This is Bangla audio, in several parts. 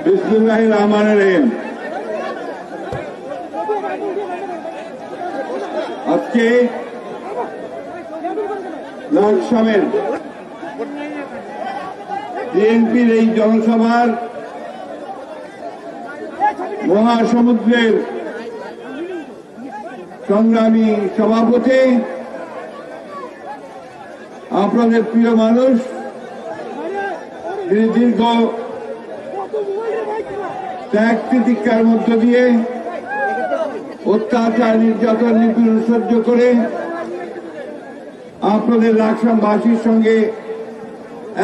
বিসমিল্লাহির রহমানির রহিম। আজকে লাকসামের বিএনপির এই জনসভার মহাসমুদ্রের সংগ্রামী সভাপতি, আপনাদের প্রিয় মানুষ, তিনি দীর্ঘ ত্যাগ তিতিক্ষার মধ্য দিয়ে অত্যাচার, নির্যাতন, নিপীড়ন সহ্য করে আপনাদের লাকসামবাসীর সঙ্গে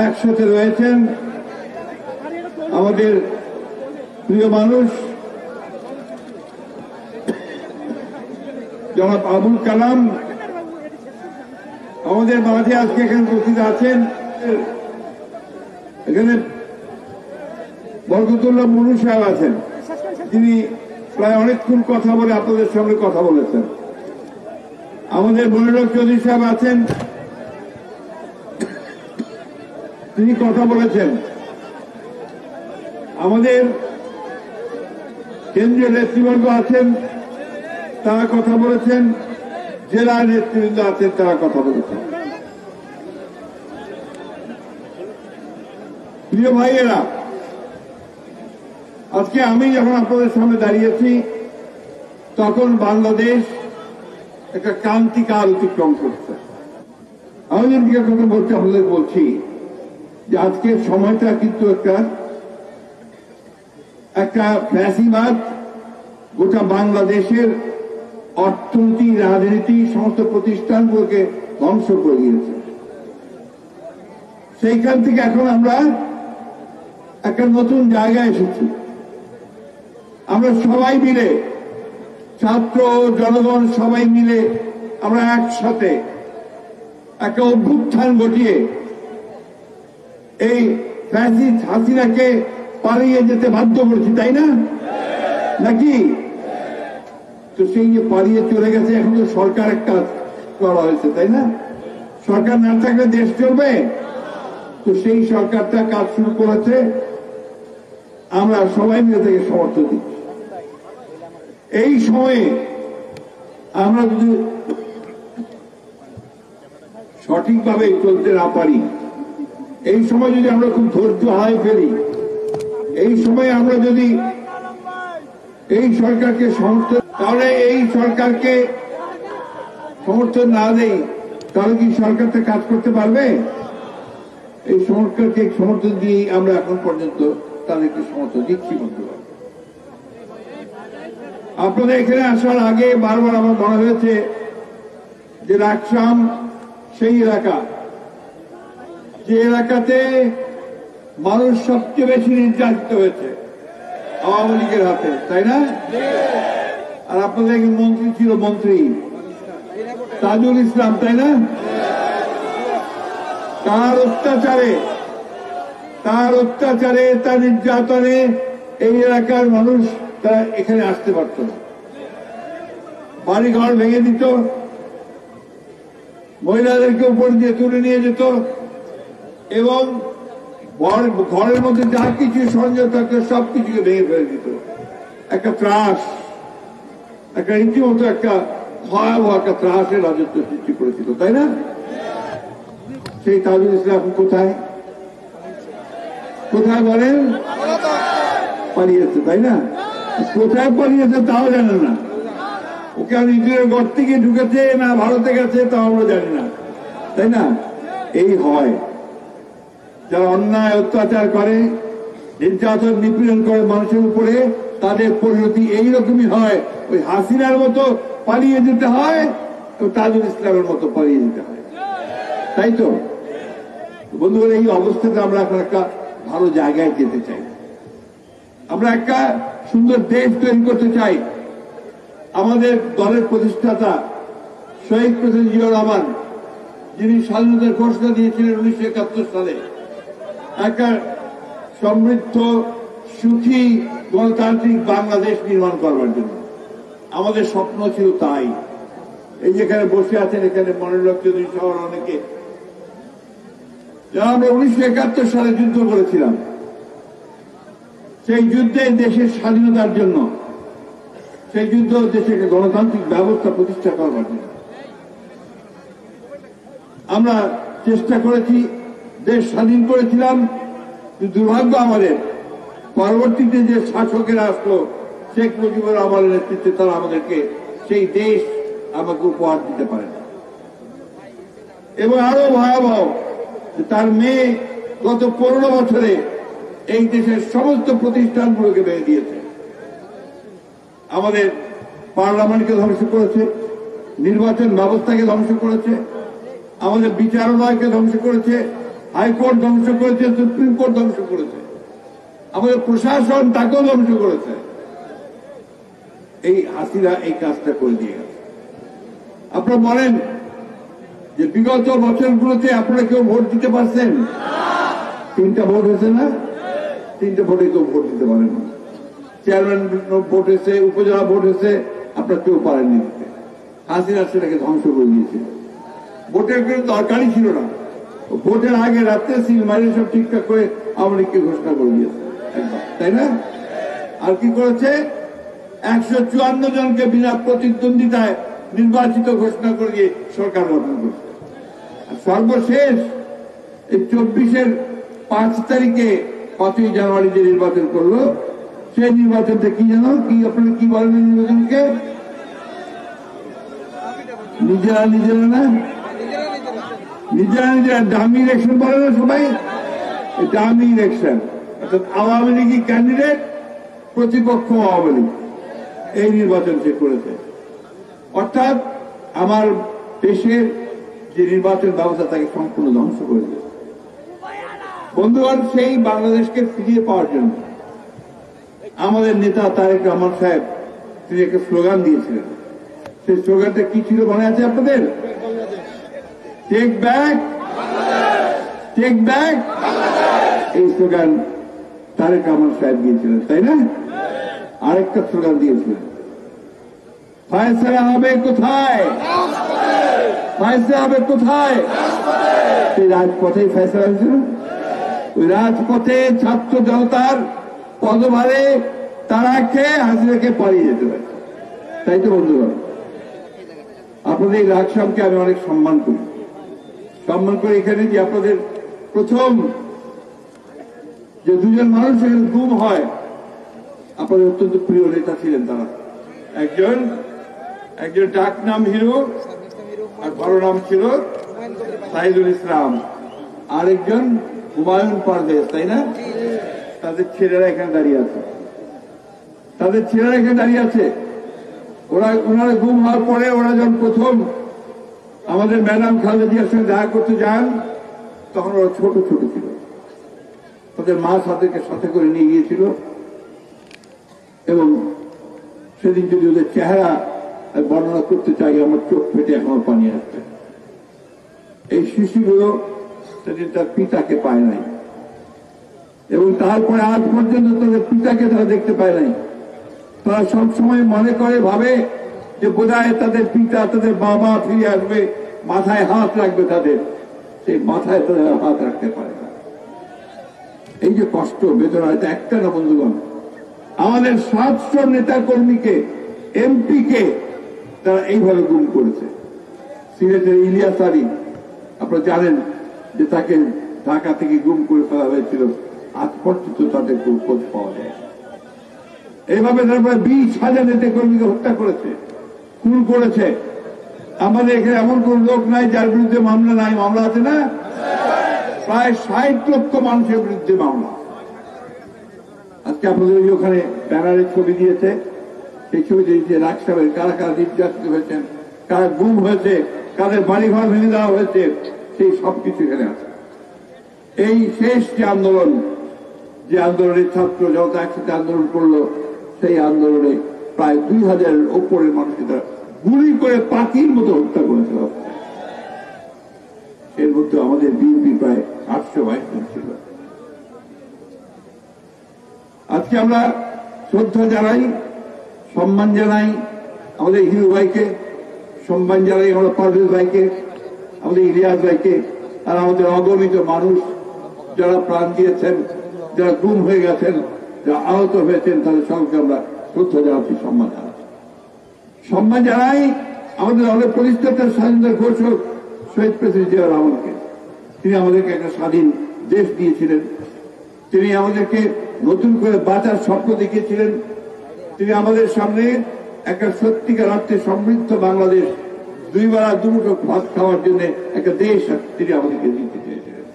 একসাথে রয়েছেন আমাদের প্রিয় মানুষ জনাব আবুল কালাম আমাদের মাঝে আজকে এখানে উপস্থিত আছেন। এখানে বরকতুল্লাহ মুনু সাহেব আছেন, তিনি প্রায় অনেকক্ষণ কথা বলে আপনাদের সঙ্গে কথা বলেছেন। আমাদের মনিরুল চৌধুরী সাহেব আছেন, তিনি কথা বলেছেন। আমাদের কেন্দ্রীয় নেতৃবৃন্দ আছেন, তারা কথা বলেছেন। জেলা নেতৃবৃন্দ আছেন, তারা কথা বলেছেন। প্রিয় ভাইয়েরা, আজকে আমি যখন আপনাদের সামনে দাঁড়িয়েছি, তখন বাংলাদেশ একটা ক্রান্তিকাল অতিক্রম করছে। আমি দিকে কথা বলতে আপনাদের বলছি যে আজকের সময়টা কিন্তু একটা ফ্যাসিবাদ গোটা বাংলাদেশের অর্থনীতি, রাজনীতি, সমস্ত প্রতিষ্ঠানগুলোকে ধ্বংস করে দিয়েছে। সেইখান থেকে এখন আমরা একটা নতুন জায়গায় এসেছি। আমরা সবাই মিলে, ছাত্র, জনগণ সবাই মিলে আমরা একসাথে একটা অভ্যুত্থান ঘটিয়ে এই ফ্যাসিস্ট হাসিনাকে পালিয়ে যেতে বাধ্য করেছি, তাই না? নাকি? তো সেই যে পালিয়ে চলে গেছে, এখন তো সরকার একটা করা হয়েছে, তাই না? সরকার না থাকলে দেশ চলবে? তো সেই সরকারটা কাজ শুরু করেছে, আমরা সবাই মিলে থেকে সমর্থন দিচ্ছি। এই সময়ে আমরা যদি সঠিকভাবে চলতে না পারি, এই সময় যদি আমরা খুব ধৈর্য হারিয়ে ফেলি, এই সময় আমরা যদি এই সরকারকে সমর্থন, তাহলে এই সরকারকে সমর্থন না দেই, তাহলে কি সরকারটা কাজ করতে পারবে? এই সরকারকে সমর্থন দিয়ে আমরা এখন পর্যন্ত তাদেরকে সমর্থন দিচ্ছি। বলতে পারি আপনাদের এখানে আসার আগে বারবার আমার মনে হয়েছে যে লাকসাম সেই এলাকা, যে এলাকাতে মানুষ সবচেয়ে বেশি নির্যাতিত হয়েছে আওয়ামী লীগের হাতে, তাই না? আর আপনাদের মন্ত্রী ছিল, মন্ত্রী তাজুল ইসলাম, তাই না? তার অত্যাচারে, তার নির্যাতনে এই এলাকার মানুষ তারা এখানে আসতে পারত না। বাড়িঘর ভেঙে দিত, মহিলাদেরকে উপর দিয়ে তুলে নিয়ে যেত এবং ঘরের মধ্যে যা কিছু সরঞ্জাম থাকতো সবকিছুকে ভেঙে ফেলে দিত। একটা ত্রাস, একটা রীতিমতো একটা ভয়াবহ একটা ত্রাসের রাজত্ব সৃষ্টি করেছিল, তাই না? সেই তাজুল ইসলাম কোথায় বলেন? পালিয়েছে, তাই না? কোথায় পালিয়েছে তাও জানে না। ওকে আর নিজের ঘর থেকে ঢুকেছে না ভারতে গেছে তাও আমরা জানি না, তাই না? এই হয়, যারা অন্যায় অত্যাচার করে, নির্যাতন, নিপীড়ন করে মানুষের উপরে, তাদের পরিণতি এইরকমই হয়। ওই হাসিনার মতো পালিয়ে যেতে হয়, তো তাজুল ইসলামের মতো পালিয়ে যেতে হয়, তাই তো? বন্ধুরা, এই অবস্থাতে আমরা এখন একটা ভালো জায়গায় যেতে চাই। আমরা একটা সুন্দর দেশ তৈরি করতে চাই। আমাদের দলের প্রতিষ্ঠাতা শহীদ প্রেসিডেন্ট জিয়াউর রহমান, যিনি স্বাধীনতার ঘোষণা দিয়েছিলেন 1971 সালে, একটা সমৃদ্ধ, সুখী, গণতান্ত্রিক বাংলাদেশ নির্মাণ করবার জন্য আমাদের স্বপ্ন ছিল তাই। এই যেখানে বসে আছেন, এখানে মনিরুল চৌধুরী সহ অনেকে যারা আমরা 1971 সালে যুদ্ধ করেছিলাম, সেই যুদ্ধে দেশের স্বাধীনতার জন্য, সেই যুদ্ধ দেশে একটা গণতান্ত্রিক ব্যবস্থা প্রতিষ্ঠা করবার জন্য আমরা চেষ্টা করেছি, দেশ স্বাধীন করেছিলাম। দুর্ভাগ্য আমাদের, পরবর্তীতে যে শাসকেরা আসলো শেখ মুজিবুর রহমানের নেতৃত্বে, তারা আমাদেরকে সেই দেশ আমাকে উপহার দিতে পারে না। এবং আরো ভয়াবহ, তার মেয়ে গত 15 বছরে এই দেশের সমস্ত প্রতিষ্ঠানগুলোকে ভেঙে দিয়েছে। আমাদের পার্লামেন্টকে ধ্বংস করেছে, নির্বাচন ব্যবস্থাকে ধ্বংস করেছে, আমাদের বিচারালয়কে ধ্বংস করেছে, হাইকোর্ট ধ্বংস করেছে, সুপ্রিম কোর্ট ধ্বংস করেছে, আমাদের প্রশাসন তাকেও ধ্বংস করেছে। এই হাসিনা এই কাজটা করে দিয়ে গেছে। আপনারা বলেন যে বিগত বছরগুলোতে আপনারা কেউ ভোট দিতে পারছেন? 3টা ভোট হয়েছে না? 3টে ভোটে কেউ ভোট দিতে পারেন না। চেয়ারম্যান ভোট হয়েছে, উপজেলা ভোট হয়েছে, আপনারা কেউ পারেননি দিতে। হাসিনা সেটাকে ধ্বংস করে দিয়েছিল। ভোটের কোনো দরকারই ছিল না। ভোটের আগে রাত্রে সিল মারি সব ঠিকঠাক করে আওয়ামী লীগকে ঘোষণা করে দিয়েছে, তাই না? আর কি করেছে? 154 জনকে বিনা প্রতিদ্বন্দ্বিতায় নির্বাচিত ঘোষণা করে দিয়ে সরকার গঠন করছে। আর সর্বশেষ এই 24-এর 5 তারিখে 5ই জানুয়ারি যে নির্বাচন করলো, সেই নির্বাচনটা কি জানো? কি আপনারা কি বলেন নির্বাচনকে? নিজেরা না, নিজেরা ডামি ইলেকশন বলে না সবাই? ডামি ইলেকশন, অর্থাৎ আওয়ামী লীগই ক্যান্ডিডেট, প্রতিপক্ষ আওয়ামী লীগ, এই নির্বাচন সে করেছে। অর্থাৎ আমার দেশের যে নির্বাচন ব্যবস্থা তাকে সম্পূর্ণ ধ্বংস করে দিয়েছে। বন্ধুগণ, সেই বাংলাদেশকে ফিরিয়ে পাওয়ার জন্য আমাদের নেতা তারেক রহমান সাহেব তিনি একটা স্লোগান দিয়েছিলেন। সেই স্লোগানটা কি ছিল মনে আছে আপনাদের? Take back, take back. এই স্লোগান তারেক রহমান সাহেব দিয়েছিলেন, তাই না? আরেকটা স্লোগান দিয়েছিলেন, ফয়সালা হবে কোথায়? ফয়সালা হবে কোথায়? সেই রাজপথেই ফয়সালা হয়েছিল। ওই রাজপথে ছাত্র জনতার পদভারে তারা খেয়ে হাসিনাকে পালিয়ে যেতে পারে, তাই তো বন্ধুগণ? আপনাদের এই রাজসামকে আমি অনেক সম্মান করি। এখানে যে আপনাদের প্রথম যে 2জন মানুষ এখানে গুম হয়, আপনাদের অত্যন্ত প্রিয় নেতা ছিলেন তারা। একজন ডাক নাম হিরো, আর বড় নাম ছিল সাইদুল ইসলাম, আরেকজন হুমায়ুন পারভেজ, তাই না? তাদের ছেলেরা এখানে দাঁড়িয়ে আছে। ওনারা গুম হওয়ার পরে ওরা যখন প্রথম আমাদের ম্যাডাম খালেদা জিয়ার সঙ্গে দেখা করতে যান, তখন ওরা ছোট ছিল। তাদের মা সাথে করে নিয়ে গিয়েছিল। এবং সেদিন যদি ওদের চেহারা বর্ণনা করতে চাই, আমার চোখ ফেটে এখনো পানি আসছে। এই শিশুগুলো সেদিন তার পিতাকে পায় নাই, এবং তারপরে আজ পর্যন্ত তাদের পিতাকে তারা দেখতে পায় নাই। তারা সবসময় মনে করে, ভাবে যে বোধহয় তাদের পিতা, তাদের বাবা ফিরে আসবে, মাথায় হাত রাখবে তাদের, সেই মাথায় তাদের হাত রাখতে পারে না। এই যে কষ্ট, বেদনা, এটা একটা না বন্ধুগণ। আমাদের 700 নেতা কর্মীকে, এমপিকে তারা এইভাবে গুম করেছে। সিলেটের ইলিয়াস আলী, আপনারা জানেন যে তাকে ঢাকা থেকে গুম করে ফেলা হয়েছিল, আজ পর্যন্ত তাদের কোনো খোঁজ পাওয়া যায়। এইভাবে তারপরে 20,000 নেতা কর্মীকে হত্যা করেছে, খুন করেছে। আমাদের এখানে এমন কোন লোক নাই যার বিরুদ্ধে মামলা নাই। মামলা আছে না? প্রায় 60 লক্ষ মানুষের বিরুদ্ধে মামলা। আজকে আপনাদের ওখানে ব্যানারের ছবি দিয়েছে, সেই ছবি দিয়েছে রাজসাহেবের কারা কারা নির্যাতিত হয়েছেন, কারা গুম হয়েছে, কাদের বাড়িঘর ভেঙে দেওয়া হয়েছে, সেই সবকিছু এখানে আছে। এই শেষ যে আন্দোলনের ছাত্র জনতা একসাথে আন্দোলন করলো, সেই আন্দোলনে প্রায় 2000-এর ওপরের মানুষকে তারা গুলি করে পাখির মতো হত্যা করেছিল। এর মধ্যে আমাদের বিএনপি প্রায় 822 জন ছিল। আজকে আমরা শ্রদ্ধা জানাই, সম্মান জানাই আমাদের হিরু ভাইকে, সম্মান জানাই আমরা পারভেজ ভাইকে, আমাদের ইলিয়াস ভাইকে, আর আমাদের অগণিত মানুষ যারা প্রাণ দিয়েছেন, যারা গুম হয়ে গেছেন, যারা আহত হয়েছেন, তাদের সঙ্গে আমরা শ্রদ্ধা জানাচ্ছি, সম্মান জানাচ্ছি। সম্মান জানাই আমাদের অনেক পরিস্থিতির স্বাধীনতার ঘোষক শহীদ প্রেসিডেন্ট জিয়া রহমানকে। তিনি আমাদেরকে একটা স্বাধীন দেশ দিয়েছিলেন, তিনি আমাদেরকে নতুন করে বাঁচার স্বপ্ন দেখিয়েছিলেন, তিনি আমাদের সামনে একটা সত্যিকার অর্থে সমৃদ্ধ বাংলাদেশ, দুই বেলা দুমুঠো ভাত খাওয়ার জন্য একটা দেশ তিনি আমাদেরকে দিতে চেয়েছিলেন।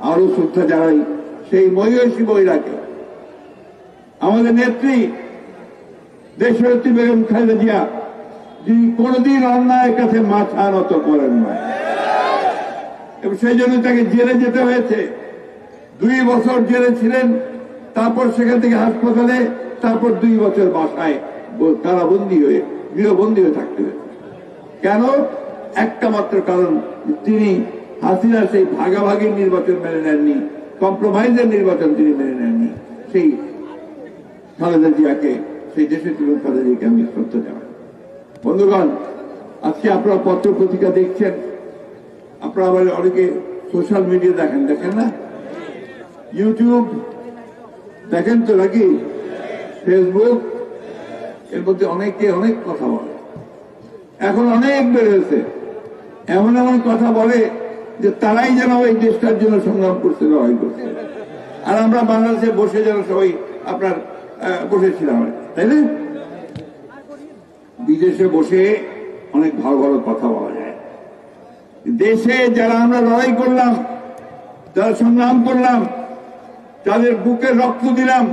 আরো শ্রদ্ধা জানাই সেই মহিষী মহিলাকে, আমাদের নেত্রী দেশনেত্রী বেগম খালেদা জিয়া, যিনি কোনদিন অন্যায়ের কাছে মাথা নত করেন না, এবং সেই জন্য তাকে জেলে যেতে হয়েছে। 2 বছর জেলে ছিলেন, তারপর সেখান থেকে হাসপাতালে, তারপর 2 বছর বাসায় কারাবন্দী হয়ে গৃহবন্দী হয়ে থাকতে হয়েছে। কেন? একটা মাত্র কারণ, তিনি হাসিনা সেই ভাগাভাগির নির্বাচন মেনে নেননি, কম্প্রোমাইজের নির্বাচন তিনি মেনে নেননি। সেই খালেদা জিয়াকে, সেই দেশের তুলন খালেদা জিয়াকে আমি শ্রদ্ধা জানাই। বন্ধুগণ, আজকে আপনারা পত্র পত্রিকা দেখছেন, আপনারা আবার অনেকে সোশ্যাল মিডিয়া দেখেন না? ইউটিউব দেখেন তো নাকি? ফেসবুক, এর মধ্যে অনেকে অনেক কথা বলে, এখন অনেক বেড়েছে, এমন এমন কথা বলে যে তারাই যেন এই দেশটার জন্য সংগ্রাম করছে, লড়াই করছে, আর আমরা বাংলাদেশে বসে যেন সবাই আপনার বসেছিলাম, তাই না? বিদেশে বসে অনেক ভালো ভালো কথা বলা যায়। দেশে যারা আমরা লড়াই করলাম, যারা সংগ্রাম করলাম, যাদের বুকে রক্ত দিলাম,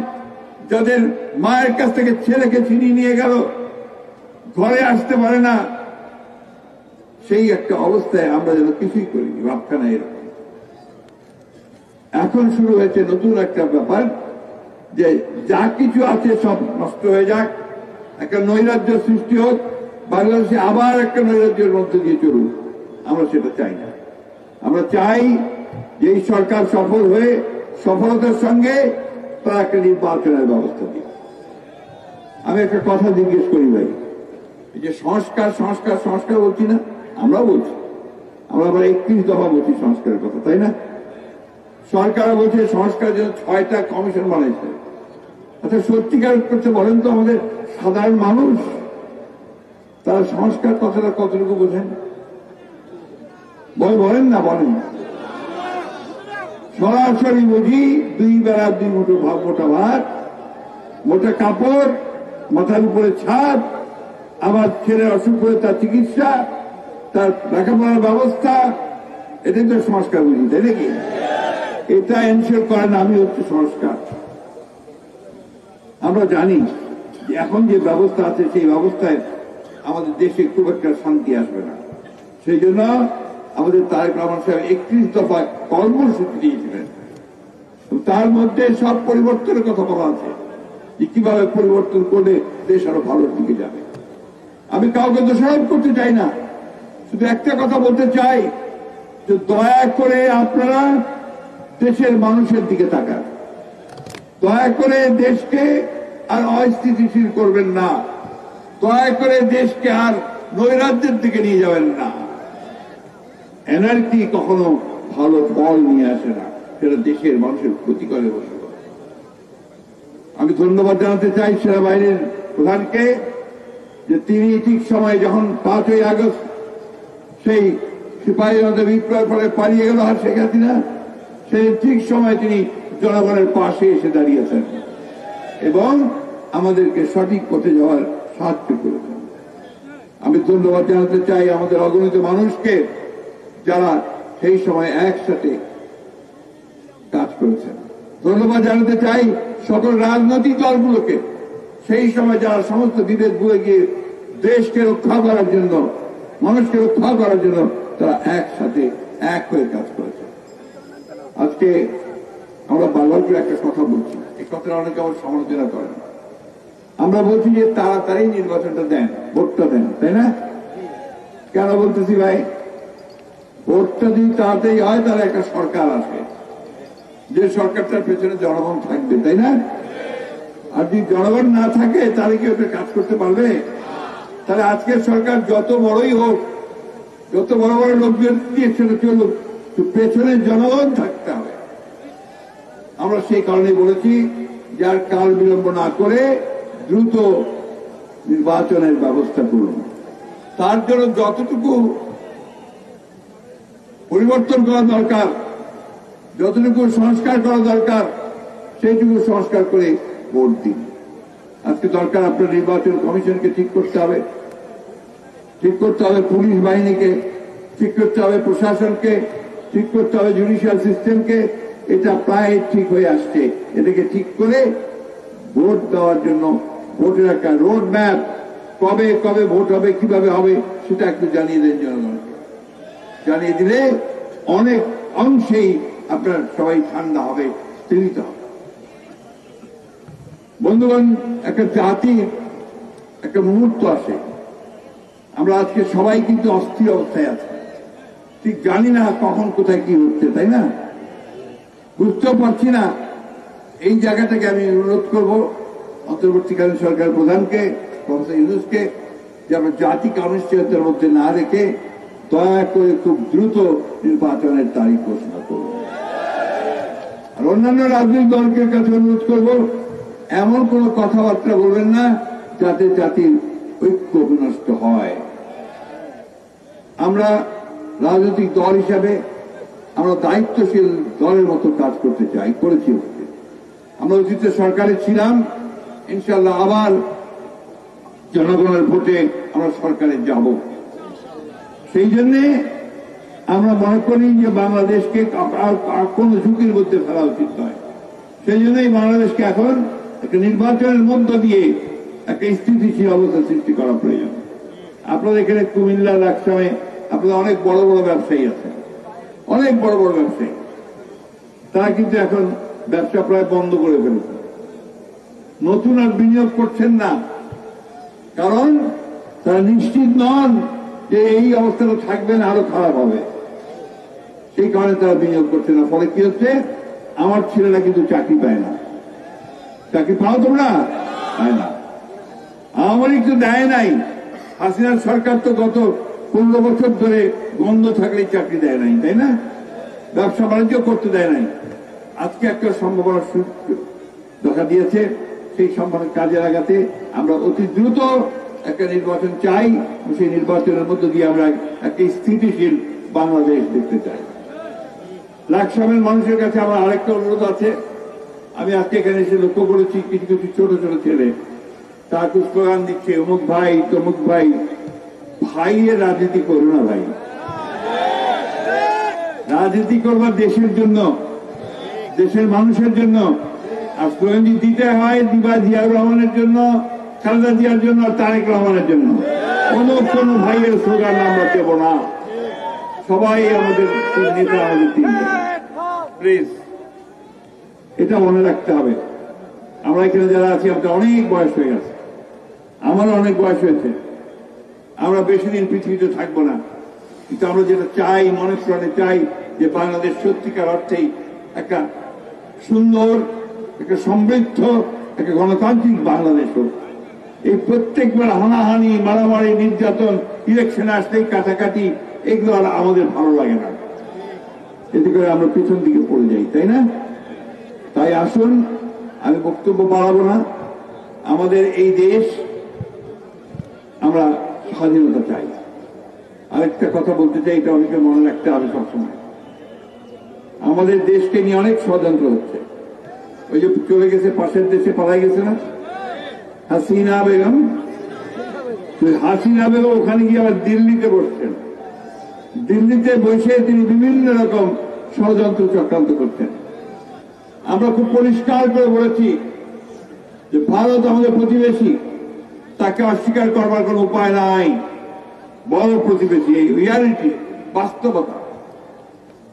যাদের মায়ের কাছ থেকে ছেলেকে ছিনিয়ে নিয়ে গেল, ঘরে আসতে পারে না, সেই একটা অবস্থায় আমরা যেন কিছুই করিনি, ভাবখানা এরকম। এখন শুরু হয়েছে নতুন একটা ব্যাপার, যে যা কিছু আছে সব নষ্ট হয়ে যাক, একটা নৈরাজ্য সৃষ্টি হোক, বাংলাদেশে আবার একটা নৈরাজ্যের মধ্যে দিয়ে চলুক। আমরা সেটা চাই না। আমরা চাই যে এই সরকার সফল হয়ে সফলতার সঙ্গে তারা একটা নির্বাচনের ব্যবস্থা দিই। আমি একটা কথা জিজ্ঞেস করি ভাই, এই যে সংস্কার সংস্কার সংস্কার বলছি না, আমরাও বলছি, আমরা আবার 31 দফা বলছি সংস্কারের কথা, তাই না? সরকার বলছে সংস্কারের জন্য 6টা কমিশন বানাইছে। আচ্ছা, সত্যিকার করতে বলেন তো আমাদের সাধারণ মানুষ, তারা সংস্কার কথাটা কতটুকু বোঝেন? বলেন না, বলেন। সরাসরি বুঝি 2 বেলা 2 মুঠো মোটা ভাত, মোটা কাপড়, মাথার উপরে ছাদ, আমার ছেলে অসুখ করে তার চিকিৎসা, তার লেখাপড়ার ব্যবস্থা, এটাই তো সংস্কার বুঝি, তাই নাকি? এটা এনশিওর করেন আমি হচ্ছে সংস্কার। আমরা জানি যে এখন যে ব্যবস্থা আছে সেই ব্যবস্থায় আমাদের দেশে খুব একটা শান্তি আসবে না। সেই জন্য আমাদের তারেক রহমান সাহেব 31 দফা কর্মসূচি দিয়েছিলেন, তার মধ্যে সব পরিবর্তনের কথা বলা আছে, যে কিভাবে পরিবর্তন করলে দেশ আরো ভালোর দিকে যাবে। আমি কাউকে দোষারোপ করতে চাই না, শুধু একটা কথা বলতে চাই যে দয়া করে আপনারা দেশের মানুষের দিকে তাকান, দয়া করে দেশকে আর অস্থিতিশীল করবেন না, দয়া করে দেশকে আর নৈরাজ্যের দিকে নিয়ে যাবেন না। এনার্জি কখনো ভালো ফল নিয়ে আসে না, সেটা দেশের মানুষের ক্ষতি করে বসে। আমি ধন্যবাদ জানাতে চাই সেনাবাহিনীর প্রধানকে, যে তিনি ঠিক সময় যখন 5ই আগস্ট সেই সিপাহীজনতা বিপ্লবের ফলে পালিয়ে গেল আর শেখ হাসিনা, সেই ঠিক সময় তিনি জনগণের পাশে এসে দাঁড়িয়েছেন এবং আমাদেরকে সঠিক পথে যাওয়ার সাহায্য করেছেন। আমি ধন্যবাদ জানাতে চাই আমাদের অগণিত মানুষকে, যারা সেই সময় একসাথে কাজ করেছেন। ধন্যবাদ জানাতে চাই সকল রাজনৈতিক দলগুলোকে, সেই সময় যারা সমস্ত বিভেদ ভুলে গিয়ে দেশকে রক্ষা করার জন্য, মানুষকে রক্ষা করার জন্য তারা একসাথে এক হয়ে কাজ করেছে। আজকে আমরা বারবার করে একটা কথা বলছি, এই কথাটা অনেকে আবার সমালোচনা করেন। আমরা বলছি যে তাড়াতাড়ি নির্বাচনটা দেন, ভোটটা দেন, তাই না? কেন বলতেছি ভাই? ভোটটা যদি তাড়াতাড়ি হয় তাহলে একটা সরকার আসবে, যে সরকারটার পেছনে জনগণ থাকবে, তাই না? আর যদি জনগণ না থাকে তাহলে কি ওটা কাজ করতে পারবে? তাহলে আজকের সরকার যত বড়ই হোক, যত বড় বড় লোকজন দিয়ে সেটা চলুক, পেছনে জনগণ থাকতে হবে। আমরা সেই কারণে বলেছি যার কাল বিলম্ব না করে দ্রুত নির্বাচনের ব্যবস্থা করুন। তার জন্য যতটুকু পরিবর্তন করা দরকার, যতটুকু সংস্কার করা দরকার, সেইটুকু সংস্কার করে ভোট দিন। আজকে দরকার আপনার নির্বাচন কমিশনকে ঠিক করতে হবে, ঠিক করতে হবে পুলিশ বাহিনীকে, ঠিক করতে হবে প্রশাসনকে, ঠিক করতে হবে জুডিশিয়াল সিস্টেমকে। এটা প্রায় ঠিক হয়ে আসছে। এটাকে ঠিক করে ভোট দেওয়ার জন্য ভোটের একটা রোড ম্যাপ, কবে কবে ভোট হবে, কিভাবে হবে, সেটা একটু জানিয়ে দেন জনগণকে। জানিয়ে দিলে অনেক অংশেই আপনার সবাই ঠান্ডা হবে, স্থিরিত হবে। বন্ধুগণ, একটা জাতির একটা মুহূর্ত আসে, আমরা আজকে সবাই কিন্তু অস্থির অবস্থায় আছি, ঠিক জানি না কখন কোথায় কি হচ্ছে, তাই না? বুঝতেও পারছি না। এই জায়গাটাকে আমি অনুরোধ করব অন্তর্বর্তীকালীন সরকার প্রধানকে, প্রফেসর ইউনূসকে, যে আমরা জাতিকে অনিশ্চয়তার মধ্যে না রেখে দয়া করে খুব দ্রুত নির্বাচনের তারিখ ঘোষণা করব। আর অন্যান্য রাজনৈতিক দলের কাছে অনুরোধ করব, এমন কোন কথাবার্তা বলবেন না যাতে জাতির ঐক্য বিনষ্ট হয়। আমরা রাজনৈতিক দল হিসাবে আমরা দায়িত্বশীল দলের মতো কাজ করতে চাই, করেছি। আমরা অতীতে সরকারে ছিলাম, ইনশাআল্লাহ আবার জনগণের ভোটে আমরা সরকারে যাব। সেই জন্যে আমরা মনে করি যে বাংলাদেশকে কোন ঝুঁকির মধ্যে ফেলা উচিত নয়। সেই জন্যই বাংলাদেশকে এখন একটা নির্বাচনের মধ্য দিয়ে একটা স্থিতিশীল অবস্থা সৃষ্টি করা প্রয়োজন। আপনাদের এখানে কুমিল্লা, লাকসামে আপনাদের অনেক বড় বড় ব্যবসায়ী আছে, অনেক বড় বড় ব্যবসায়ী। তারা কিন্তু এখন ব্যবসা প্রায় বন্ধ করে ফেলেছে, নতুন আর বিনিয়োগ করছেন না, কারণ তারা নিশ্চিত নন যে এই অবস্থাটা থাকবে না, আরো খারাপ হবে। সেই কারণে তারা বিনিয়োগ করছে না। ফলে কি হচ্ছে, আমার ছেলেরা কিন্তু চাকরি পায় না। চাকরি পাও তোমরা? পায় না। আওয়ামী লীগ তো দেয় নাই, হাসিনার সরকার তো গত 15 বছর ধরে বন্ধ থাকলে চাকরি দেয় নাই, তাই না? ব্যবসা বাণিজ্য করতে দেয় নাই। আজকে একটা সম্ভাবনা দেখা দিয়েছে, সেই সম্ভাবনা কাজে লাগাতে আমরা অতি দ্রুত একটা নির্বাচন চাই। সেই নির্বাচনের মধ্য দিয়ে আমরা একটা স্থিতিশীল বাংলাদেশ দেখতে চাই। লাকসামের মানুষের কাছে আমার আরেকটা অনুরোধ আছে। আমি আজকে এখানে এসে লক্ষ্য করেছি কিছু কিছু ছোট ছোট ছেলে তারা স্লোগান দিচ্ছে, অমুক ভাই তমুক ভাই। ভাইয়ের রাজনীতি করো না ভাই, রাজনীতি করবার দেশের জন্য, দেশের মানুষের জন্য। আর স্লোগান দিতে হয় দিবা জিয়াউর রহমানের জন্য, খালেদা জিয়ার জন্য, তারেক রহমানের জন্য। কোন ভাইয়ের স্লোগান আমরা দেব না। সবাই আমাদের নেতা, আমাদের প্লিজ এটা মনে রাখতে হবে। আমরা এখানে যারা আছি, আমাদের অনেক বয়স হয়ে গেছে, আমারও অনেক বয়স হয়েছে। আমরা বেশি দিন পৃথিবীতে থাকবো না, কিন্তু আমরা যেটা চাই, মনে প্রাণে চাই যে বাংলাদেশ সত্যিকার অর্থেই একটা সুন্দর, একটা সমৃদ্ধ, একটা গণতান্ত্রিক বাংলাদেশ হোক। এই প্রত্যেকবার হানাহানি, মারামারি, নির্যাতন, ইলেকশনে আসলেই কাটাকাটি, এগুলো আর আমাদের ভালো লাগে না। এতে করে আমরা পিছন দিকে পড়ে যাই, তাই না? তাই আসুন, আমি বক্তব্য বাড়াবো না। আমাদের এই দেশ, আমরা স্বাধীনতা চাই। আরেকটা কথা বলতে চাই, এটা অনেকে মনে রাখতে হবে সবসময়। আমাদের দেশকে নিয়ে অনেক ষড়যন্ত্র হচ্ছে। ওই যে চলে গেছে, পাশের দেশে পালাই গেছে না হাসিনা বেগম, হাসিনা বেগম ওখানে গিয়ে আবার দিল্লিতে বসছেন। দিল্লিতে বসে তিনি বিভিন্ন রকম ষড়যন্ত্র চক্রান্ত করছেন। আমরা খুব পরিষ্কার করে বলেছি যে ভারত আমাদের প্রতিবেশী, তাকে অস্বীকার করবার কোন উপায় নাই। বড় প্রতিবেশী, এই রিয়ালিটি, বাস্তবতা।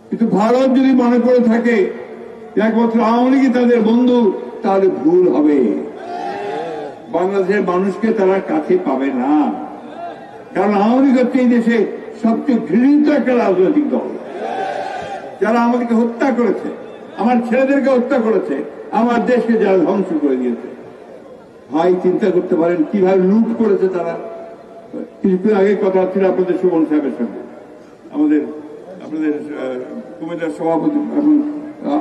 কিন্তু ভারত যদি মনে করে থাকে একমাত্র আওয়ামী লীগই তাদের বন্ধু, তাহলে ভুল হবে। বাংলাদেশের মানুষকে তারা কাছে পাবে না, কারণ আওয়ামী লীগ হচ্ছে এই দেশে সবচেয়ে ঘৃণিত একটা রাজনৈতিক দল, যারা আমাদেরকে হত্যা করেছে, আমার ছেলেদেরকে হত্যা করেছে, আমার দেশকে যারা ধ্বংস করে দিয়েছে। ভাই চিন্তা করতে পারেন কিভাবে লুট করেছে তারা। কিছুদিন আগে কথা ছিল আপনাদের সুমন সাহেবের সঙ্গে, আমাদের আপনাদের কুমিল্লার সভাপতি এখন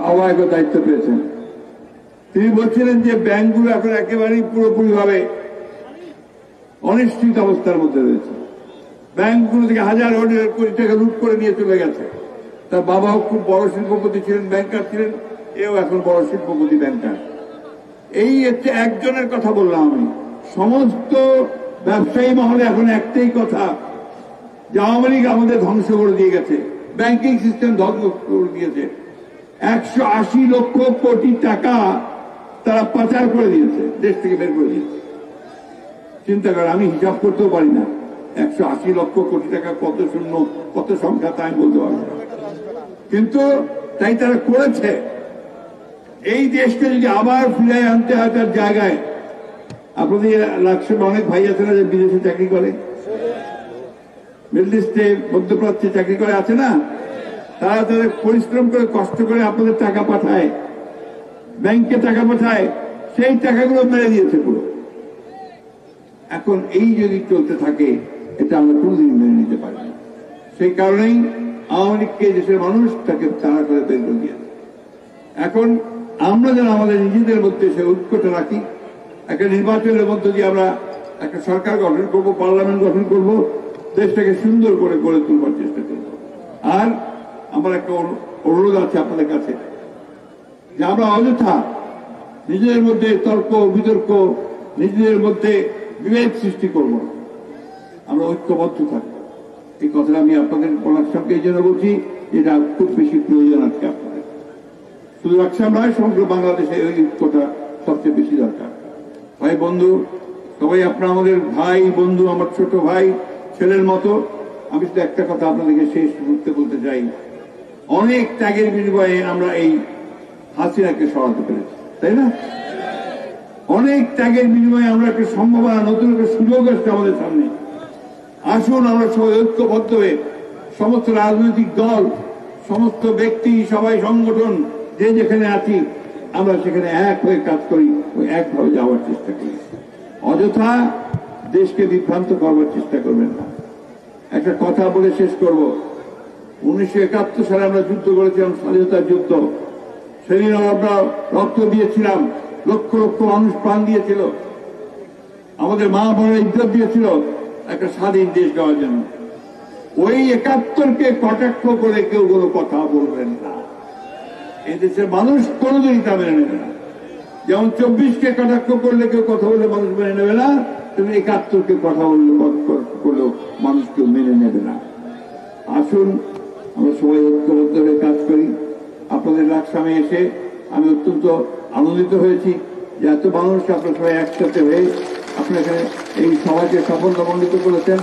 আহ্বায়কের দায়িত্ব পেয়েছেন, তিনি বলছিলেন যে ব্যাংকগুলো এখন একেবারেই পুরোপুরিভাবে অনিশ্চিত অবস্থার মধ্যে রয়েছে। ব্যাংকগুলো থেকে হাজার হাজার কোটি টাকা লুট করে নিয়ে চলে গেছে। তার বাবাও খুব বড় শিল্পপতি ছিলেন, ব্যাংকার ছিলেন, এও এখন বড় শিল্পপতি ব্যাংকার। এই হচ্ছে একজনের কথা বললাম আমি। সমস্ত ব্যবসায়ী মহলে এখন একটাই কথা যে আওয়ামী লীগ আমাদের ধ্বংস করে দিয়ে গেছে, ব্যাংকিং সিস্টেম ধ্বংস করে দিয়েছে। 180 লক্ষ কোটি টাকা তারা পাচার করে দিয়েছে, দেশ থেকে বের করে দিয়েছে। চিন্তা করে, আমি হিসাব করতেও পারি না 180 লক্ষ কোটি টাকা কত শূন্য, কত সংখ্যা তা আমি বলতে পারবো না, কিন্তু তাই তারা করেছে। এই দেশকে যদি আবার ফিরে আনতে হয় তার জায়গায়, আপনাদের লাগছে অনেক ভাই আছে না যে বিদেশে চাকরি করে, মিডল ইস্টে মধ্যপ্রাচ্যে চাকরি করে আছে না, তারা তাদের পরিশ্রম করে কষ্ট করে আপনাদের টাকা পাঠায়, ব্যাংকে টাকা পাঠায়, সেই টাকাগুলো মেরে দিয়েছে পুরো। এখন এই যদি চলতে থাকে এটা আমরা কোনদিন মেনে নিতে পারি না। সেই কারণেই আওয়ামী লীগকে দেশের মানুষ তাকে তাড়া করে বের করে দিয়েছে। এখন আমরা যেন আমাদের নিজেদের মধ্যে সে ঐক্যটা রাখি, একটা নির্বাচনের মধ্যে দিয়ে আমরা একটা সরকার গঠন করব, পার্লামেন্ট গঠন করব, দেশটাকে সুন্দর করে গড়ে তুলবার চেষ্টা করব। আর আমার একটা অনুরোধ আছে আপনাদের কাছে যে আমরা অযথা নিজেদের মধ্যে তর্ক বিতর্ক, নিজেদের মধ্যে বিভেদ সৃষ্টি করব না, আমরা ঐক্যবদ্ধ থাকবো। এই কথাটা আমি আপনাদের বলার সঙ্গে এই জন্য বলছি, এটা খুব বেশি প্রয়োজন আজকে আপনাদের, শুধু রাখসাম নয়, সমগ্র বাংলাদেশে এই ঐক্যটা সবচেয়ে বেশি দরকার। ভাই বন্ধু সবাই আপনারা আমাদের ভাই বন্ধু, আমার ছোট ভাই ছেলের মতো। আমি শুধু একটা কথা আপনাদেরকে শেষ মুহূর্তে বলতে চাই, অনেক ত্যাগের বিনিময়ে আমরা এই হাসিনাকে সরাতে পেরেছি, তাই না? অনেক ত্যাগের বিনিময়ে আমরা একটা সম্ভাবনা, নতুন একটা সুযোগ আসছে আমাদের সামনে। আসুন আমরা সবাই ঐক্যবদ্ধ হয়ে, সমস্ত রাজনৈতিক দল, সমস্ত ব্যক্তি, সবাই সংগঠন যে যেখানে আছি, আমরা সেখানে এক হয়ে কাজ করি, ওই একভাবে যাওয়ার চেষ্টা করি। অযথা দেশকে বিভ্রান্ত করবার চেষ্টা করবেন না। একটা কথা বলে শেষ করব, 1971 সালে আমরা যুদ্ধ করেছিলাম, স্বাধীনতার যুদ্ধ। সেদিন আমরা রক্ত দিয়েছিলাম, লক্ষ লক্ষ মানুষ প্রাণ দিয়েছিল, আমাদের মা বোনেরা ইজ্জত দিয়েছিল একটা স্বাধীন দেশ দেওয়ার জন্য। ওই 71কে কটাক্ষ করে কেউ কোনো কথা বলবেন না, এই দেশের মানুষ কোনোদিনই তা মেনে নেবে না। যেমন 24কে কটাক্ষ করলে কেউ কথা বললে মানুষ মেনে নেবে না, তুমি 71কে কথা করলেও মানুষ কেউ মেনে নেবে না। আসুন আমরা সবাই ঐক্যবদ্ধ হয়ে কাজ করি। আপনাদের লাকসামে এসে আমি অত্যন্ত আনন্দিত হয়েছি যে এত মানুষ আপনারা সবাই একসাথে হয়ে আপনারা এখানে এই সভাকে সাফল্যমণ্ডিত করেছেন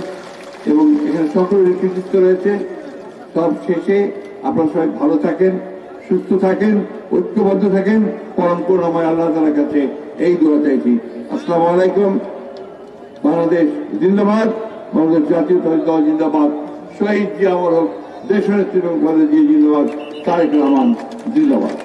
এবং এখানে সকলের কৃতিত্ব রয়েছে। সব শেষে আপনারা সবাই ভালো থাকেন, সুস্থ থাকেন, ঐক্যবদ্ধ থাকেন, পরম করুণাময় আল্লাহ তাআলার কাছে এই দোয়া চাইছি। আসসালামু আলাইকুম। বাংলাদেশ জিন্দাবাদ, বাংলাদেশ জাতীয়তাবাদী দল জিন্দাবাদ, শহীদ জিয়া অমর হোক, দেশনেত্রী বেগম খালেদা জিয়া জিন্দাবাদ, তারেক রহমান জিন্দাবাদ।